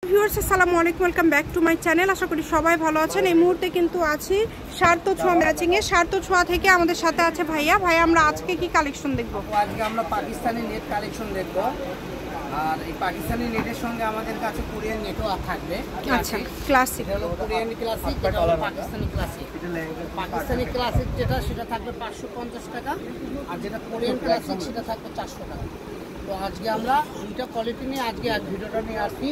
Viewers আসসালামু আলাইকুম, welcome back to my channel. আশা করি সবাই ভালো আছেন। এই মুহূর্তে কিন্তু আছি সার্থ ছোঁয়া ম্যাচিং এ। সার্থ ছোঁয়া থেকে আমাদের সাথে আছে ভাইয়া। আমরা আজকে কি কালেকশন দেখবো? আজকে আমরা পাকিস্তানি নেট কালেকশন দেখবো। আর এই পাকিস্তানি নেটের সঙ্গে আমাদের কাছে কোরিয়ান নেটও থাকবে। আচ্ছা, ক্লাসিক হলো কোরিয়ান ক্লাসিক, এটা হলো পাকিস্তানি ক্লাসিক। পাকিস্তানি ক্লাসিক যেটা সেটা থাকবে 550 টাকা, আর যেটা কোরিয়ান ক্লাসিক সেটা থাকবে 400 টাকা। তো আজকে আমরা দুইটা কোয়ালিটি নিয়ে আজকে এক ভিডিওটা নিয়ে আসছি,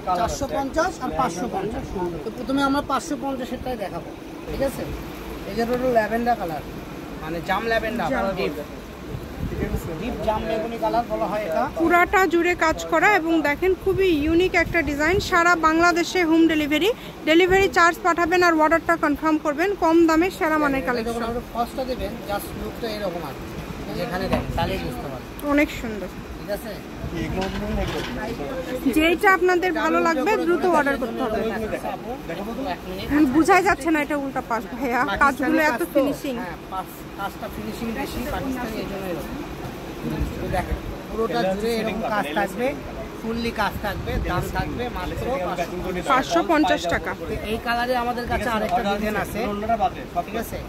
450 আর 550। তো প্রথমে আমরা 550-এরটাই দেখাবো, ঠিক আছে? এটা হলো ল্যাভেন্ডার কালার, মানে জাম ল্যাভেন্ডার, ডিপ জাম বেগুনি কালার বলা হয় এটা। পুরাটা জুড়ে কাজ করা এবং দেখেন খুবই ইউনিক একটা ডিজাইন। সারা বাংলাদেশে হোম ডেলিভারি চার্জ পাঠাবেন আর অর্ডারটা কনফার্ম করবেন। কম দামে সেরা মানের কালেকশন। আপনি ফার্স্টটা দেবেন, জাস্ট লুকটা এরকম আছে, যেখানে দেখেন তাহলেই বুঝতে পারবেন। অনেক সুন্দর, ঠিক আছে? যেটা আপনাদের ভালো লাগবে দ্রুত অর্ডার করতে হবে। বুঝাই যাচ্ছে না এটা উল্টা পাশ ভাইয়া, কাজগুলো এত ফিনিশিং। হ্যাঁ, কাজটা ফিনিশিং বেশি পাকিস্তানি, এই জন্য এরকম। দেখেন পুরোটা জুড়ে এরকম কাজ থাকবে, ফুললি কাজ থাকবে, দাম থাকবে মাত্র 550 টাকা। এই কালারে আমাদের কাছে আরেকটা ডিজাইন আছে, ঠিক আছে?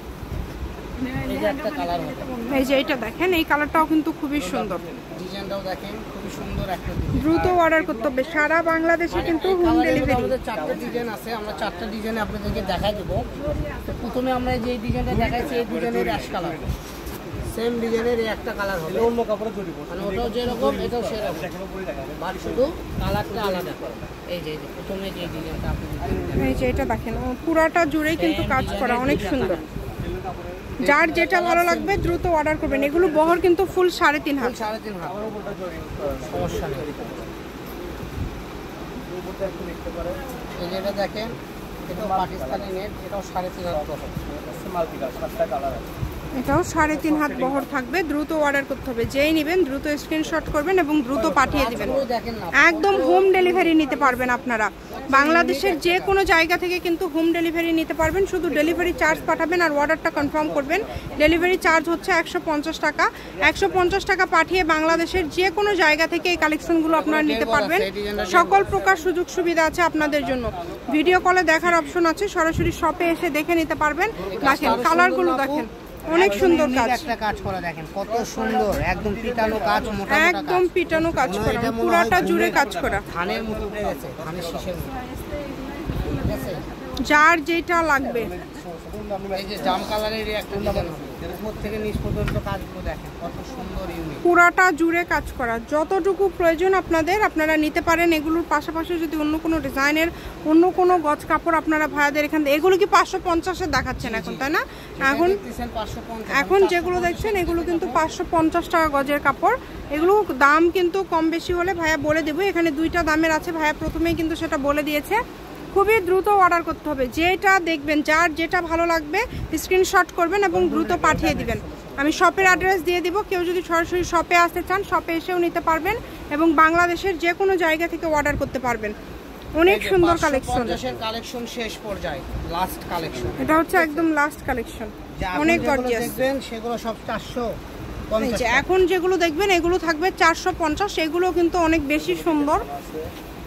এই যে একটা কালার হবে, এই যে এটা দেখেন, এই কালারটাও কিন্তু খুবই সুন্দর। ডিজাইনটাও দেখেন খুবই সুন্দর একটা ডিজাইন। দ্রুত অর্ডার করতে হবে, সারা বাংলাদেশে কিন্তু হোম ডেলিভারি। আমাদের 4টা ডিজাইন আছে, আমরা 4টা ডিজাইনে আপনাদেরকে দেখাই দেবো। তো প্রথমে আমরা যে ডিজাইনটা দেখাইছি এই ডিজাইনের অ্যাশ কালার, সেম ডিজাইনের এই একটা কালার হবে, অন্য কাপড়ে জড়ি পড়ে, মানে ওটাও যেরকম এটাও সেরকম, বাট শুধু কালারটা আলাদা। এই যে প্রথমে যে ডিজাইনটা আপনি, এই যে এটা দেখেন পুরাটা জুড়েই কিন্তু কাজ করা, অনেক সুন্দর। যার যেটা ভালো লাগবে দ্রুত অর্ডার করবেন। এগুলো বহর কিন্তু ফুল 3.5 হাত। 3.5 হাত, সমস্যা নেই। এই যেটা দেখেন, এটা পাকিস্তানি নেট, এটাও 3.5 হাত বহর, মাল্টিকালার 7টা কালার আছে। এটাও 3.5 হাত বহর থাকবে। দ্রুত অর্ডার করতে হবে, যেই নেবেন দ্রুত স্ক্রিনশট করবেন এবং দ্রুত পাঠিয়ে দিবেন। একদম হোম ডেলিভারি নিতে পারবেন আপনারা। বাংলাদেশের যে কোনো জায়গা থেকে কিন্তু হোম ডেলিভারি নিতে পারবেন। শুধু ডেলিভারি চার্জ পাঠাবেন আর অর্ডারটা কনফার্ম করবেন। ডেলিভারি চার্জ হচ্ছে 150 টাকা। 150 টাকা পাঠিয়ে বাংলাদেশের যে কোনো জায়গা থেকে এই কালেকশনগুলো আপনারা নিতে পারবেন। সকল প্রকার সুযোগ সুবিধা আছে আপনাদের জন্য। ভিডিও কলে দেখার অপশন আছে, সরাসরি শপে এসে দেখে নিতে পারবেন। দেখেন কালারগুলো দেখেন, অনেক সুন্দর কাজ। একটা কাজ করা দেখেন কত সুন্দর, একদম পিটানো কাজ, মোটা একদম পিটানো কাজ করা, পুরোটা জুড়ে কাজ করা, ধানের মতো উঠে গেছে, ধানের শীষের মতো, ঠিক আছে? যার যেটা লাগবে। এই যে জাম কালারের একটা ডিজাইন হবে, উপর থেকে নিচ পর্যন্ত কাজগুলো দেখেন কত সুন্দর, ইউনিক, পুরাটা জুড়ে কাজ করা। যতটুকু প্রয়োজন আপনারা নিতে পারেন। এগুলোর পাশাপাশি যদি অন্য কোনো ডিজাইনের অন্য কোনো গজ কাপড় আপনারা ভাইয়াদের এখান থেকে, এগুলো কি 550-এ দেখাচ্ছেন এখন, তাই না? এখন যেগুলো দেখছেন এগুলো কিন্তু 550 টাকা গজের কাপড়। এগুলো দাম কিন্তু কম বেশি হলে ভাইয়া বলে দেবো। এখানে দুইটা দামের আছে, ভাইয়া প্রথমেই কিন্তু সেটা বলে দিয়েছে। খুবই দ্রুত অর্ডার করতে হবে, যেটা দেখবেন যার যেটা ভালো লাগবে স্ক্রিনশট করবেন এবং দ্রুত পাঠিয়ে দিবেন। আমি শপের অ্যাড্রেস দিয়ে দিব, কেউ যদি সরাসরি শপে আসতে চান শপে এসেও নিতে পারবেন এবং বাংলাদেশের যে কোনো জায়গা থেকে অর্ডার করতে পারবেন। অনেক সুন্দর কালেকশন, কালেকশন শেষ পর্যায়ে, লাস্ট কালেকশন। এটা হচ্ছে একদম লাস্ট কালেকশন, অনেক গর্জিয়াস। দেখবেন সেগুলো সব 450। এখন যেগুলো দেখবেন এগুলো থাকবে 450। এগুলো কিন্তু অনেক বেশি সুন্দর,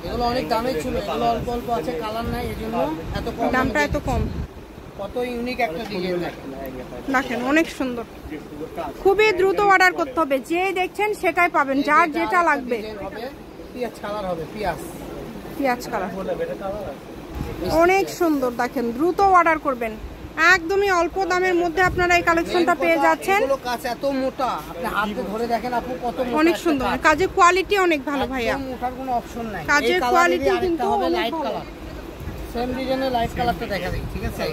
এগুলো অনেক দামে ছিল, এগুলো অল্প অল্প আছে, কালার নাই, এজন্য এত কম, দামটা এত কম। কত ইউনিক একটা ডিজাইন দেখেন, অনেক সুন্দর। খুবই দ্রুত অর্ডার করতে হবে, যে দেখছেন সেটাই পাবেন, যার যেটা লাগবে। পিয়াজ কালার হবে, পিয়াজ কালার অনেক সুন্দর। দেখেন দ্রুত অর্ডার করবেন, একদমই অল্প দামের মধ্যে আপনারা এই কালেকশনটা পেয়ে যাচ্ছেন। এগুলো কাজ এত মোটা, আপনি হাতে ধরে দেখেন আপু কত মোটা, অনেক সুন্দর। কাজের কোয়ালিটি অনেক ভালো ভাইয়া, মোটার কোনো অপশন নাই। কাজের কোয়ালিটি কিন্তু হবে লাইট কালার, সেম ডিজাইনের লাইট কালারটা দেখা দেই, ঠিক আছে?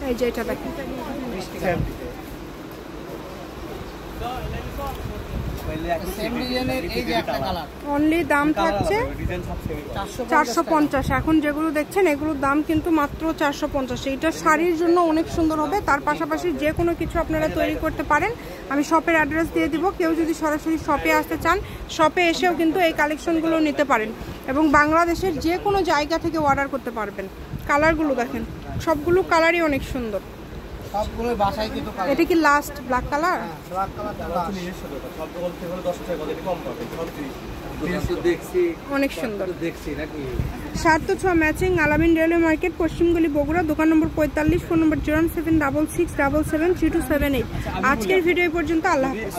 এই যে এটা দেখেন, অনলি দাম থাকছে 450। এখন যেগুলো দেখছেন এগুলোর দাম কিন্তু মাত্র 450। এইটা শাড়ির জন্য অনেক সুন্দর হবে। তার পাশাপাশি যে কোনো কিছু আপনারা তৈরি করতে পারেন। আমি শপের অ্যাড্রেস দিয়ে দিব, কেউ যদি সরাসরি শপে আসতে চান শপে এসেও কিন্তু এই কালেকশনগুলো নিতে পারেন এবং বাংলাদেশের যে কোনো জায়গা থেকে অর্ডার করতে পারবেন। কালারগুলো দেখেন, সবগুলো কালারই অনেক সুন্দর। সবগুলো বাসায় কিন্তু কালার। এটা কি লাস্ট ব্ল্যাক কালার? ব্ল্যাক কালারটা নিজস্ব, সব দোকান থেকে 10 টাকা কম পাবে, অনেক সুন্দর। শার্ট তো 6 ম্যাচিং, আলামিন রেলওয়ে মার্কেট, পশ্চিমগলি, বগুড়া, দোকান নম্বর 45, ফোন নম্বর 076777278। আজকের ভিডিও পর্যন্ত, আল্লাহ হাফেজ।